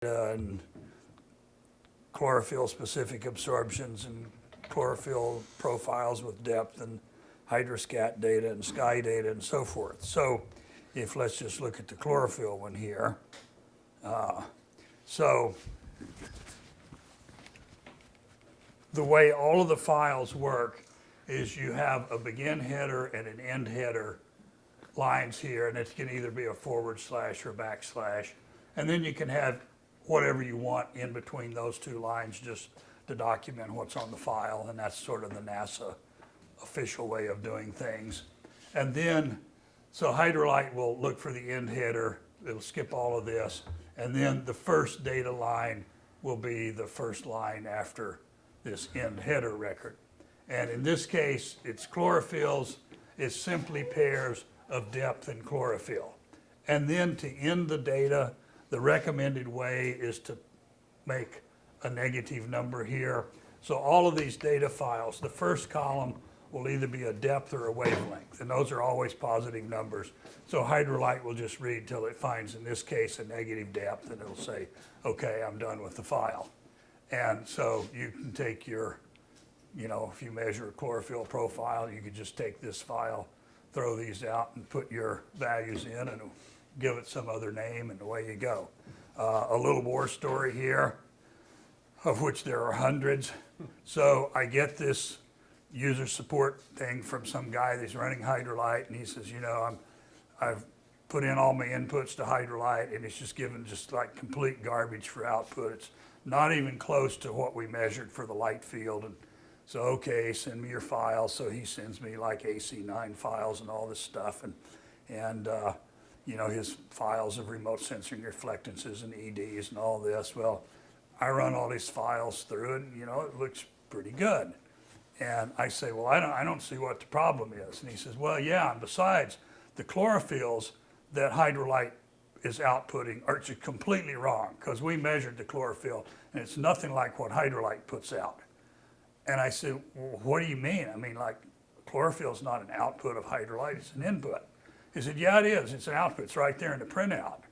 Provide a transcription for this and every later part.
and chlorophyll specific absorptions and chlorophyll profiles with depth and hydroscat data and sky data and so forth. So if let's just look at the chlorophyll one here. So the way all of the files work is you have a begin header and an end header lines here, and it can either be a forward slash or backslash. And then you can have whatever you want in between those two lines just to document what's on the file, and that's sort of the NASA official way of doing things. And then, so Hydrolight will look for the end header, it'll skip all of this, and then the first data line will be the first line after this end header record. And in this case, it's chlorophylls, it's simply pairs of depth and chlorophyll. And then to end the data, the recommended way is to make a negative number here. So all of these data files, the first column will either be a depth or a wavelength, and those are always positive numbers. So Hydrolight will just read till it finds, in this case, a negative depth, and it'll say, okay, I'm done with the file. And so you can take your, if you measure a chlorophyll profile, you could just take this file, throw these out, and put your values in, and give it some other name, and away you go. A little war story here, of which there are hundreds. So I get this user support thing from some guy that's running Hydrolight, and he says, I've put in all my inputs to Hydrolight, and it's just given just like complete garbage for output. It's not even close to what we measured for the light field. And so, okay, send me your files. So he sends me like AC9 files and all this stuff, and his files of remote sensing reflectances and EDs and all this. Well, I run all these files through it, and it looks pretty good. And I say, well, I don't see what the problem is. And he says, well, yeah, and besides, the chlorophylls that Hydrolight is outputting are just completely wrong, because we measured the chlorophyll, and it's nothing like what Hydrolight puts out. And I said, well, what do you mean? I mean, like, chlorophyll is not an output of Hydrolight, it's an input. He said, yeah, it is. It's an output. It's right there in the printout.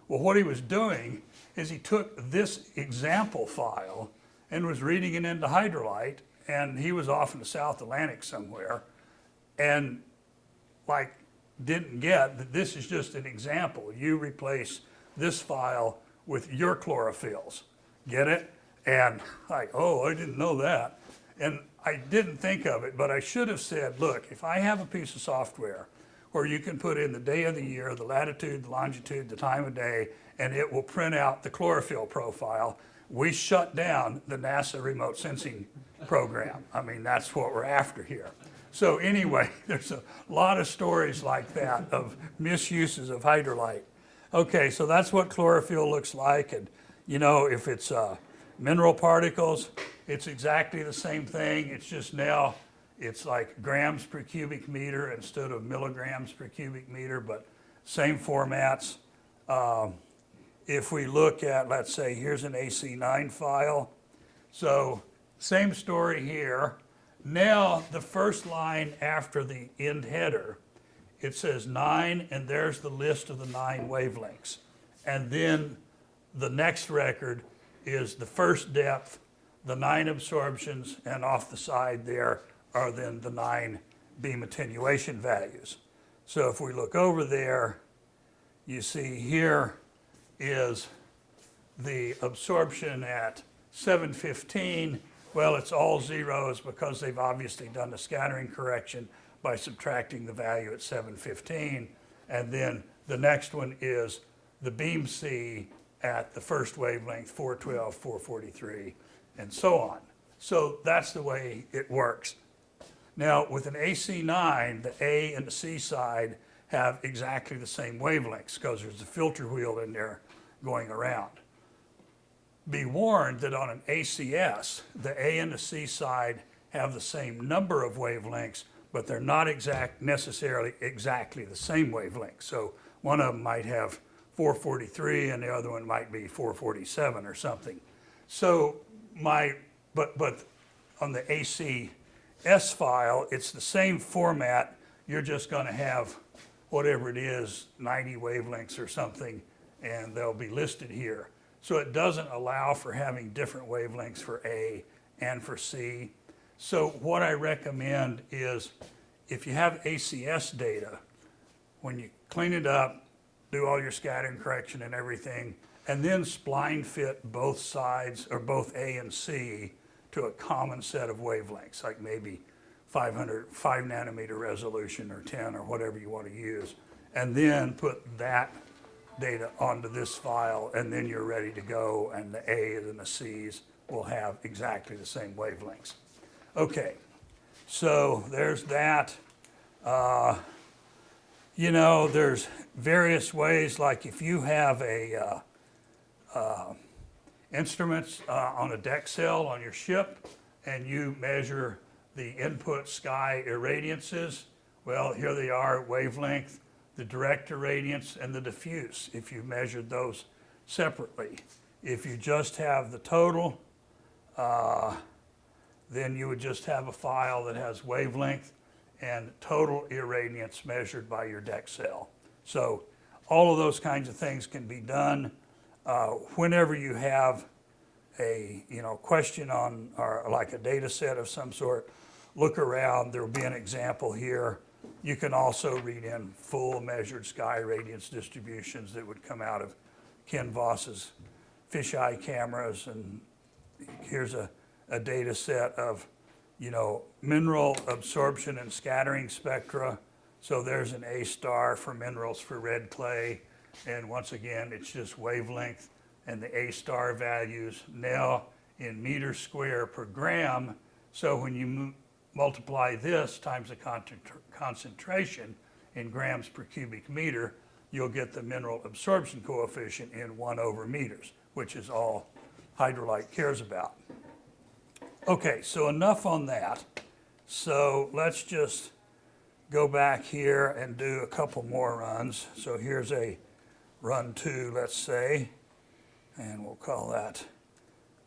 Well, what he was doing is he took this example file and was reading it into Hydrolight, and he was off in the South Atlantic somewhere, and didn't get that this is just an example. You replace this file with your chlorophylls. Get it? And oh, I didn't know that. And I didn't think of it, but I should have said, look, if I have a piece of software where you can put in the day of the year, the latitude, the longitude, the time of day, and it will print out the chlorophyll profile, we shut down the NASA remote sensing program. I mean, that's what we're after here. So anyway, there's a lot of stories like that of misuses of Hydrolight. Okay, so that's what chlorophyll looks like. And if it's mineral particles, it's exactly the same thing. It's just now it's like grams per cubic meter instead of milligrams per cubic meter, but same formats. If we look at, let's say, here's an AC9 file. So same story here. Now the first line after the end header, it says 9, and there's the list of the 9 wavelengths. And then the next record is the first depth, the 9 absorptions, and off the side there are then the 9 beam attenuation values. So if we look over there, you see here is the absorption at 715. Well, it's all zeros because they've obviously done the scattering correction by subtracting the value at 715. And then the next one is the beam C at the first wavelength, 412, 443, and so on. So that's the way it works. Now, with an AC9, the A and the C side have exactly the same wavelengths because there's a filter wheel in there going around. Be warned that on an ACS, the A and the C side have the same number of wavelengths, but they're not necessarily exactly the same wavelength. So one of them might have 443 and the other one might be 447 or something. So but on the ACS file, it's the same format. You're just going to have whatever it is, 90 wavelengths or something, and they'll be listed here. So it doesn't allow for having different wavelengths for A and for C. So what I recommend is if you have ACS data, when you clean it up, do all your scattering correction and everything, and then spline fit both sides, or both A and C, to a common set of wavelengths, like maybe 5 nanometer resolution or 10 or whatever you want to use, and then put that data onto this file, and then you're ready to go, and the A's and the C's will have exactly the same wavelengths. Okay, so there's that. You know, there's various ways, like if you have a instruments on a deck cell on your ship, and you measure the input sky irradiances, well, here they are, wavelength, the direct irradiance, and the diffuse, if you measured those separately. If you just have the total, then you would just have a file that has wavelength and total irradiance measured by your deck cell. So all of those kinds of things can be done. Whenever you have a question on, or like a data set of some sort, look around, there will be an example here. You can also read in full measured sky radiance distributions that would come out of Ken Voss's fisheye cameras, and here's a data set of mineral absorption and scattering spectra. So there's an A star for minerals for red clay, and once again it's just wavelength and the A star values now in meters square per gram. So when you multiply this times the concentration in grams per cubic meter, you'll get the mineral absorption coefficient in 1/meters, which is all Hydrolight cares about. Okay, so enough on that. So let's just go back here and do a couple more runs. So here's a run 2, let's say, and we'll call that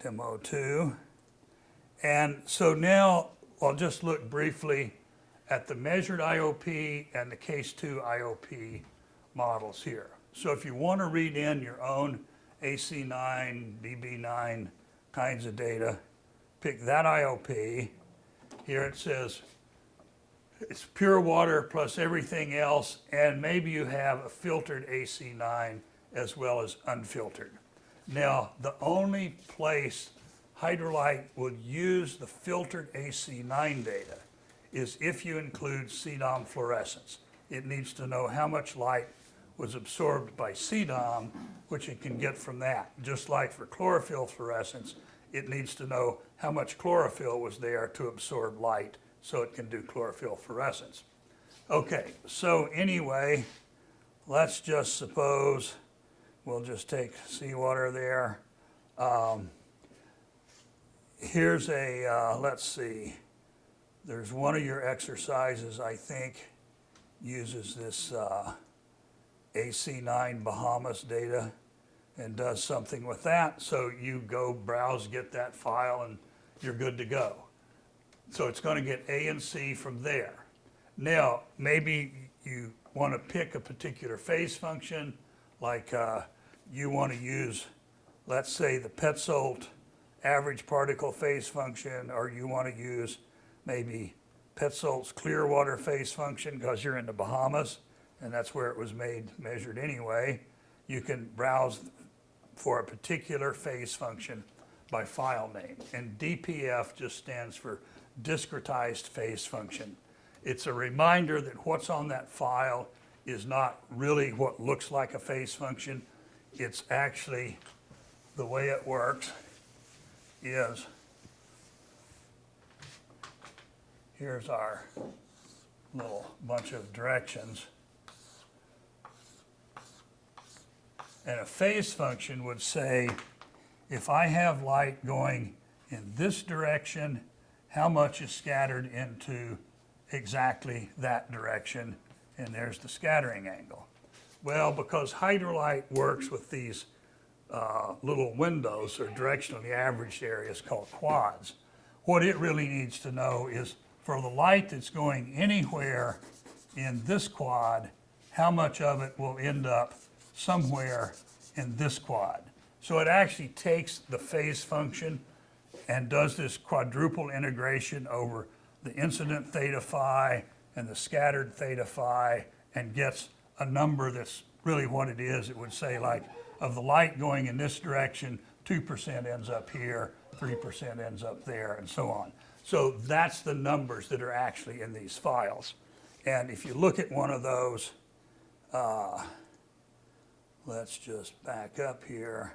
demo 2. And so now I'll just look briefly at the measured IOP and the case 2 IOP models here. So if you want to read in your own AC9, BB9 kinds of data, pick that IOP. Here it says it's pure water plus everything else, and maybe you have a filtered AC9 as well as unfiltered. Now, the only place Hydrolight would use the filtered AC9 data is if you include CDOM fluorescence. It needs to know how much light was absorbed by CDOM, which it can get from that. Just like for chlorophyll fluorescence, it needs to know how much chlorophyll was there to absorb light so it can do chlorophyll fluorescence. Okay, so anyway, let's just suppose we'll just take seawater there. Here's a, let's see, there's one of your exercises, I think, uses this AC9 Bahamas data and does something with that. So you go browse, get that file, and you're good to go. So it's going to get A and C from there. Now, maybe you want to pick a particular phase function, like you want to use, let's say, the Petzold average particle phase function, or you want to use maybe Petzold's clear water phase function because you're in the Bahamas, and that's where it was measured anyway. You can browse for a particular phase function by file name. And DPF just stands for discretized phase function. It's a reminder that what's on that file is not really what looks like a phase function. It's actually, the way it works is, here's our little bunch of directions. And a phase function would say, if I have light going in this direction, how much is scattered into exactly that direction? And there's the scattering angle. Well, because Hydrolight works with these little windows, or directionally averaged areas called quads, what it really needs to know is for the light that's going anywhere in this quad, how much of it will end up somewhere in this quad. So it actually takes the phase function and does this quadruple integration over the incident theta phi and the scattered theta phi and gets a number that's really what it is. It would say like, of the light going in this direction, 2% ends up here, 3% ends up there, and so on. So that's the numbers that are actually in these files. And if you look at one of those, let's just back up here,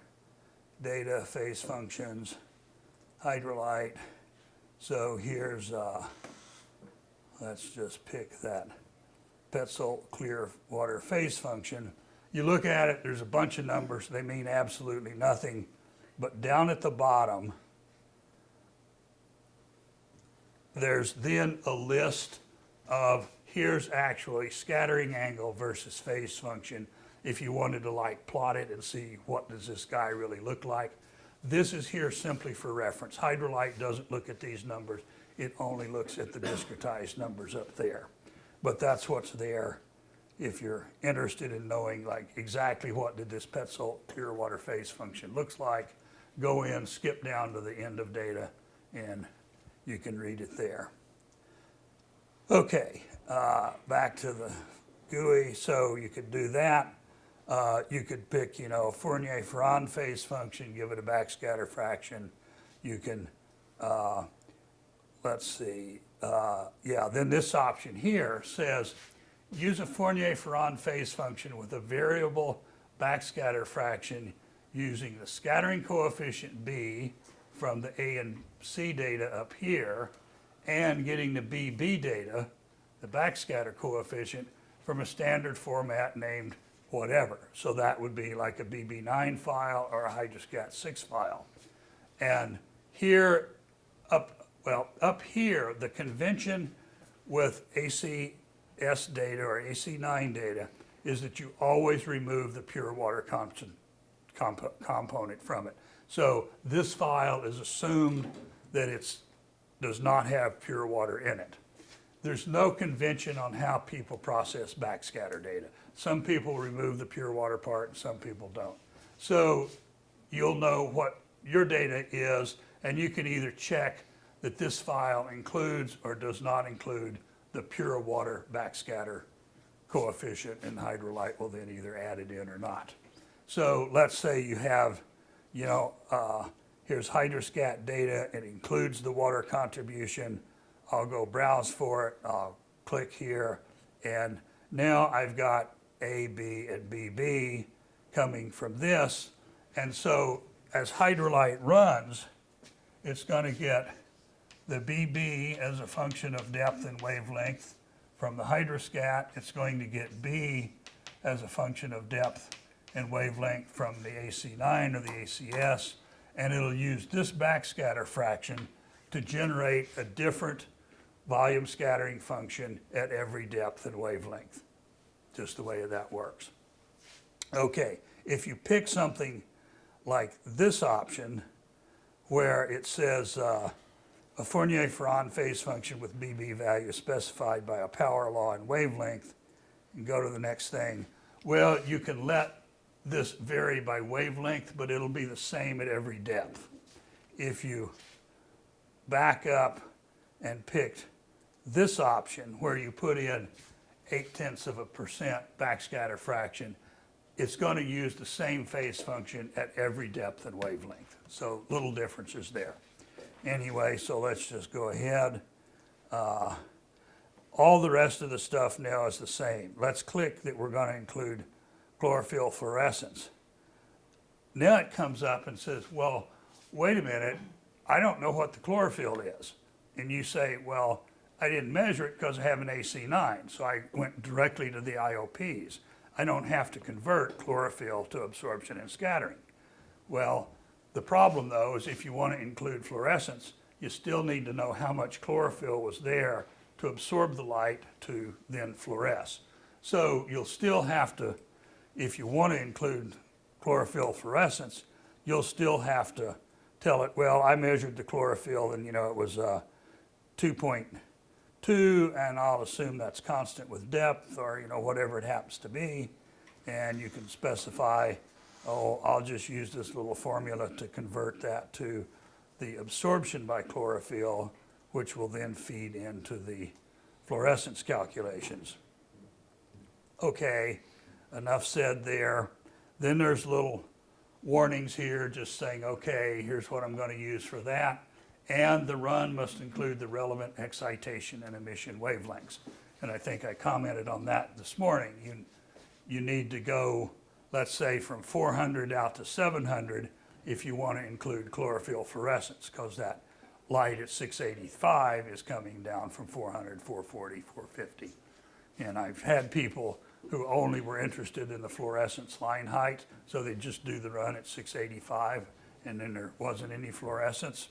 data, phase functions, Hydrolight. So here's, let's just pick that Petzl clear water phase function. You look at it, there's a bunch of numbers, they mean absolutely nothing. But down at the bottom, there's then a list of here's actually scattering angle versus phase function if you wanted to like plot it and see what does this guy really look like. This is here simply for reference. Hydrolight doesn't look at these numbers. It only looks at the discretized numbers up there. But that's what's there if you're interested in knowing like exactly what did this Petzl clear water phase function looks like. Go in, skip down to the end of data, and you can read it there. Okay, back to the GUI. So you could do that. You could pick, Fourier-Farad phase function, give it a backscatter fraction. You can, let's see, then this option here says use a Fourier-Farad phase function with a variable backscatter fraction using the scattering coefficient B from the A and C data up here and getting the BB data, the backscatter coefficient, from a standard format named whatever. So that would be like a BB9 file or a Hydroscat 6 file. And here, up here, the convention with ACS data or AC9 data is that you always remove the pure water component from it. So this file is assumed that it does not have pure water in it. There's no convention on how people process backscatter data. Some people remove the pure water part and some people don't. So you'll know what your data is, and you can either check that this file includes or does not include the pure water backscatter coefficient, and Hydrolight will then either add it in or not. So let's say you have, here's Hydroscat data, it includes the water contribution. I'll go browse for it, I'll click here, and now I've got A, B, and BB coming from this. And so as Hydrolight runs, it's going to get the BB as a function of depth and wavelength from the Hydroscat. It's going to get B as a function of depth and wavelength from the AC9 or the ACS, and it'll use this backscatter fraction to generate a different volume scattering function at every depth and wavelength, just the way that works. Okay, if you pick something like this option, where it says a Fourier-Farad phase function with BB value specified by a power law and wavelength, and go to the next thing, well, you can let this vary by wavelength, but it'll be the same at every depth. If you back up and picked this option where you put in 0.8% backscatter fraction, it's going to use the same phase function at every depth and wavelength. So little differences there. Anyway, so let's just go ahead. All the rest of the stuff now is the same. Let's click that we're going to include chlorophyll fluorescence. Now it comes up and says, well, wait a minute, I don't know what the chlorophyll is. And you say, well, I didn't measure it because I have an AC9, so I went directly to the IOPs. I don't have to convert chlorophyll to absorption and scattering. Well, the problem though is if you want to include fluorescence, you still need to know how much chlorophyll was there to absorb the light to then fluoresce. So you'll still have to, if you want to include chlorophyll fluorescence, you'll still have to tell it, well, I measured the chlorophyll and it was 2.2, and I'll assume that's constant with depth or whatever it happens to be, and you can specify I'll just use this little formula to convert that to the absorption by chlorophyll, which will then feed into the fluorescence calculations. Okay, enough said there. Then there's little warnings here just saying, okay, here's what I'm going to use for that. And the run must include the relevant excitation and emission wavelengths. And I think I commented on that this morning. You need to go, let's say, from 400 out to 700 if you want to include chlorophyll fluorescence, because that light at 685 is coming down from 400, 440, 450. And I've had people who only were interested in the fluorescence line height, so they just do the run at 685, and then there wasn't any fluorescence.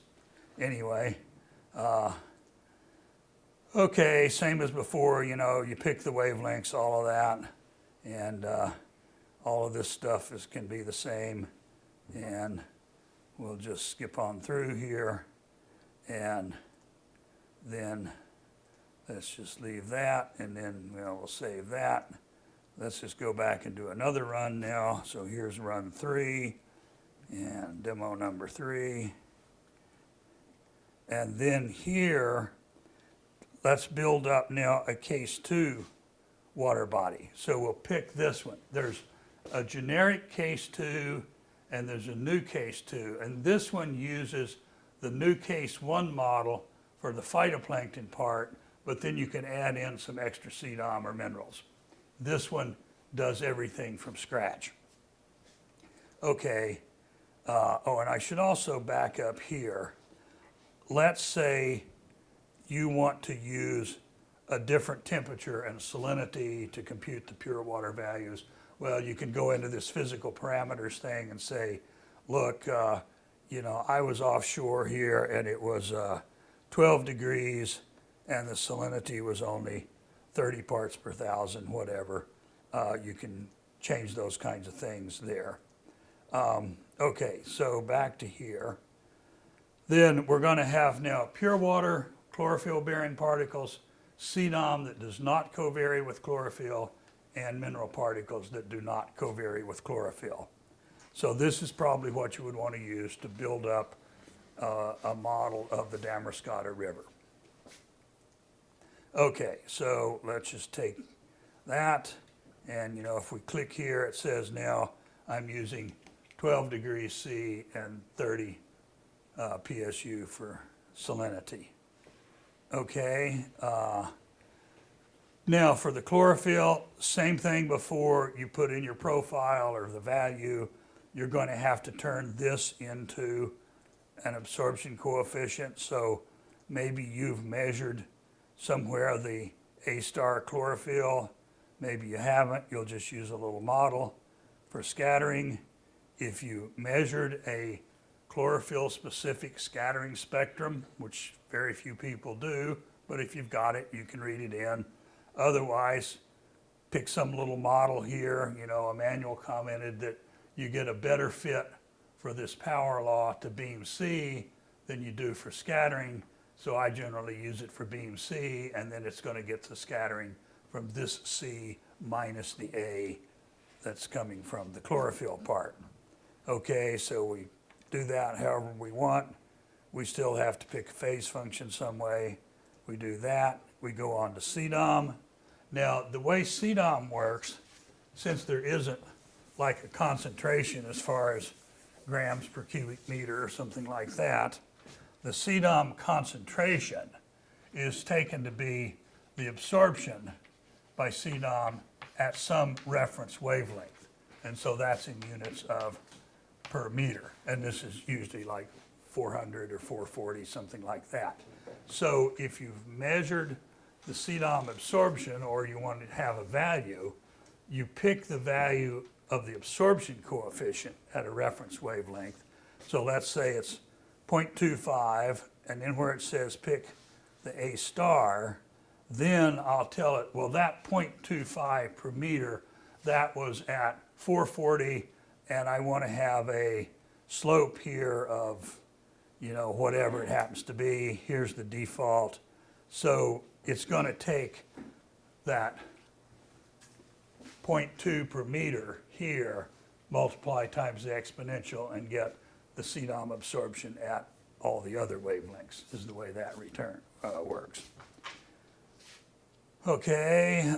Anyway, okay, same as before, you know, you pick the wavelengths, all of that, and all of this stuff can be the same. And we'll just skip on through here, and then let's just leave that, and then we'll save that. Let's just go back and do another run now. So here's run 3 and demo number 3. And then here, let's build up now a case 2 water body. So we'll pick this one. There's a generic case 2 and there's a new case 2. And this one uses the new case 1 model for the phytoplankton part, but then you can add in some extra CDOM or minerals. This one does everything from scratch. Okay, and I should also back up here. Let's say you want to use a different temperature and salinity to compute the pure water values. Well, you can go into this physical parameters thing and say, look, I was offshore here and it was 12 degrees and the salinity was only 30 parts per thousand, whatever. You can change those kinds of things there. Okay, so back to here. Then we're going to have now pure water, chlorophyll-bearing particles, CDOM that does not covary with chlorophyll, and mineral particles that do not covary with chlorophyll. So this is probably what you would want to use to build up a model of the Damariscotta River. Okay, so let's just take that, and if we click here, it says now I'm using 12 degrees C and 30 PSU for salinity. Okay, now for the chlorophyll, same thing before you put in your profile or the value, you're going to have to turn this into an absorption coefficient. So maybe you've measured somewhere the A-star chlorophyll, maybe you haven't, you'll just use a little model. For scattering, if you measured a chlorophyll-specific scattering spectrum, which very few people do, but if you've got it, you can read it in. Otherwise, pick some little model here. Emmanuel commented that you get a better fit for this power law to beam C than you do for scattering. So I generally use it for beam C, and then it's going to get the scattering from this C minus the A that's coming from the chlorophyll part. Okay, so we do that however we want. We still have to pick a phase function some way. We do that. We go on to CDOM. Now, the way CDOM works, since there isn't like a concentration as far as grams per cubic meter or something like that, the CDOM concentration is taken to be the absorption by CDOM at some reference wavelength. And so that's in units of per meter. And this is usually like 400 or 440, something like that. So if you've measured the CDOM absorption or you want to have a value, you pick the value of the absorption coefficient at a reference wavelength. So let's say it's 0.25, and then where it says pick the A star, then I'll tell it, well, that 0.25 per meter, that was at 440, and I want to have a slope here of, whatever it happens to be. Here's the default. So it's going to take that 0.2 per meter here, multiply times the exponential and get the CDOM absorption at all the other wavelengths, is the way that return works. Okay,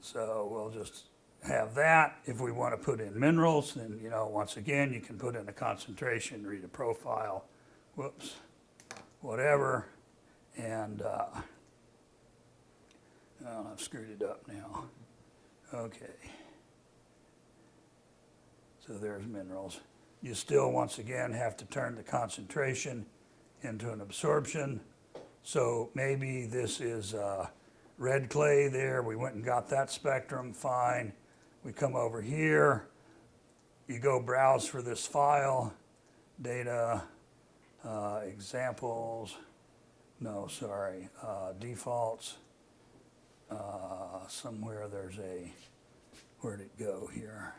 so we'll just have that. If we want to put in minerals, then, you know, once again, you can put in a concentration, read a profile, whoops, whatever, and, oh, I've screwed it up now. Okay. So there's minerals. You still, once again, have to turn the concentration into an absorption. So maybe this is red clay there. We went and got that spectrum, fine. We come over here. You go browse for this file, data, examples, no, sorry, defaults. Somewhere there's a, where'd it go here?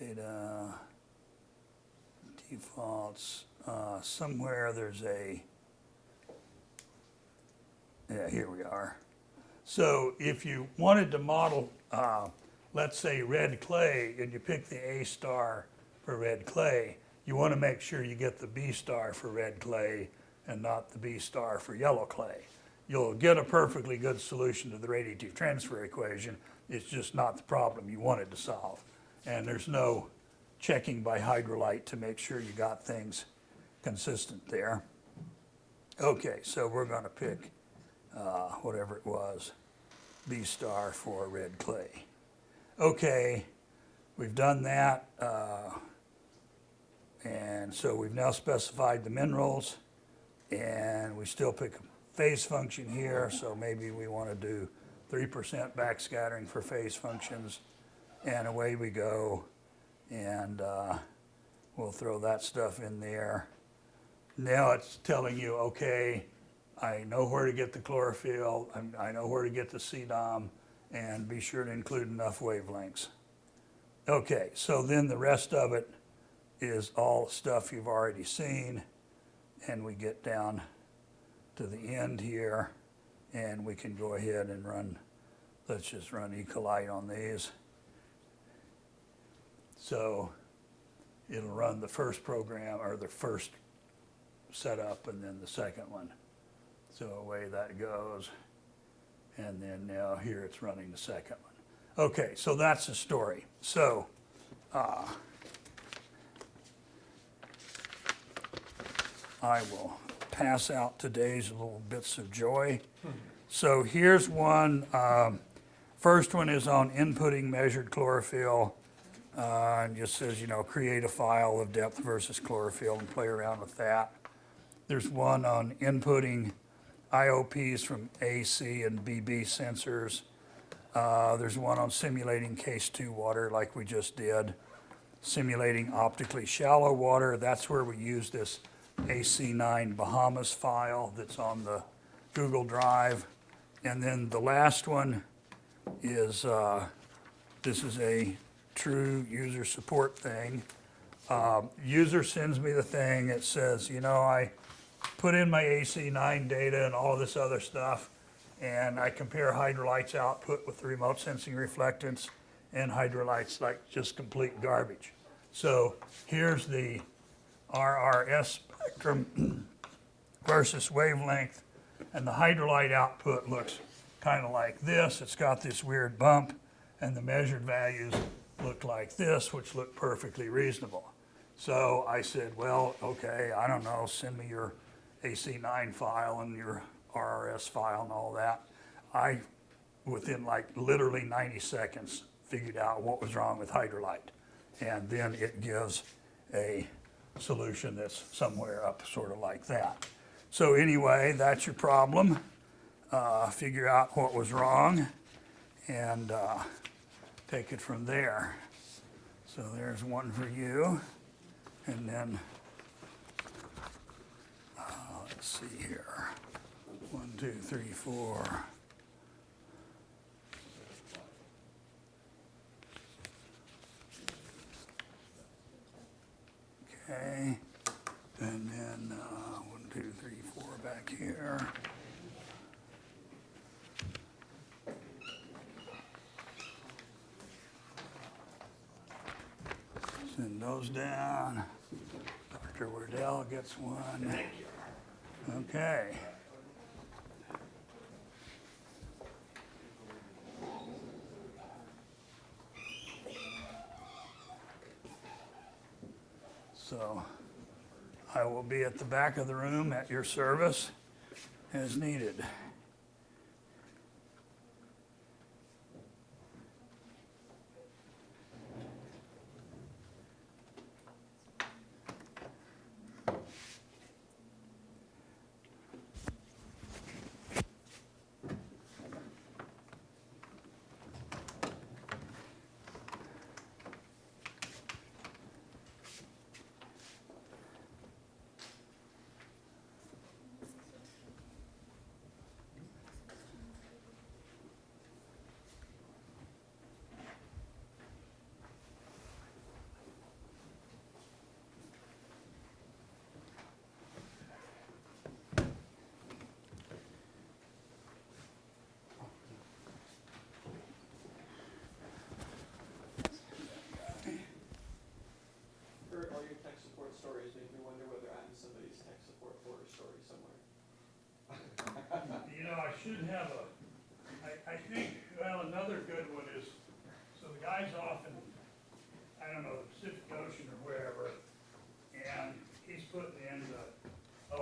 Data, defaults, somewhere there's a, yeah, here we are. So if you wanted to model, let's say red clay, and you pick the A star for red clay, you want to make sure you get the B star for red clay and not the B star for yellow clay. You'll get a perfectly good solution to the radiative transfer equation. It's just not the problem you wanted to solve. And there's no checking by Hydrolight to make sure you got things consistent there. Okay, so we're going to pick whatever it was, B star for red clay. Okay, we've done that. And so we've now specified the minerals, and we still pick a phase function here, so maybe we want to do 3% backscattering for phase functions, and away we go, and we'll throw that stuff in there. Now it's telling you, okay, I know where to get the chlorophyll, I know where to get the CDOM, and be sure to include enough wavelengths. Okay, so then the rest of it is all stuff you've already seen, and we get down to the end here, and we can go ahead and run, let's just run Ecolite on these. So it'll run the first program, or the first setup, and then the second one. So away that goes, and then now here it's running the second one. Okay, so that's the story. So I will pass out today's little bits of joy. So here's one. First one is on inputting measured chlorophyll. And just says, you know, create a file of depth versus chlorophyll and play around with that. There's one on inputting IOPs from AC and BB sensors. There's one on simulating case 2 water like we just did. Simulating optically shallow water, that's where we use this AC9 Bahamas file that's on the Google Drive. And then the last one is, this is a true user support thing. User sends me the thing, it says, you know, I put in my AC9 data and all this other stuff, and I compare Hydrolight's output with the remote sensing reflectance, and Hydrolight's like just complete garbage. So here's the RRS spectrum versus wavelength, and the Hydrolight output looks kind of like this. It's got this weird bump, and the measured values look like this, which look perfectly reasonable. So I said, well, okay, I don't know, send me your AC9 file and your RRS file and all that. I, within like literally 90 seconds, figured out what was wrong with Hydrolight. And then it gives a solution that's somewhere up sort of like that. So anyway, that's your problem. Figure out what was wrong and take it from there. So there's one for you. And then, let's see here. 1, 2, 3, 4. Okay. And then 1, 2, 3, 4 back here. Send those down. Dr. Wardell gets one. Okay. So I will be at the back of the room at your service as needed. Curt, all your tech support stories make me wonder whether I'm somebody's tech support horror story somewhere. You know, I should have I think, well, another good one is, so the guys often, I don't know, the Pacific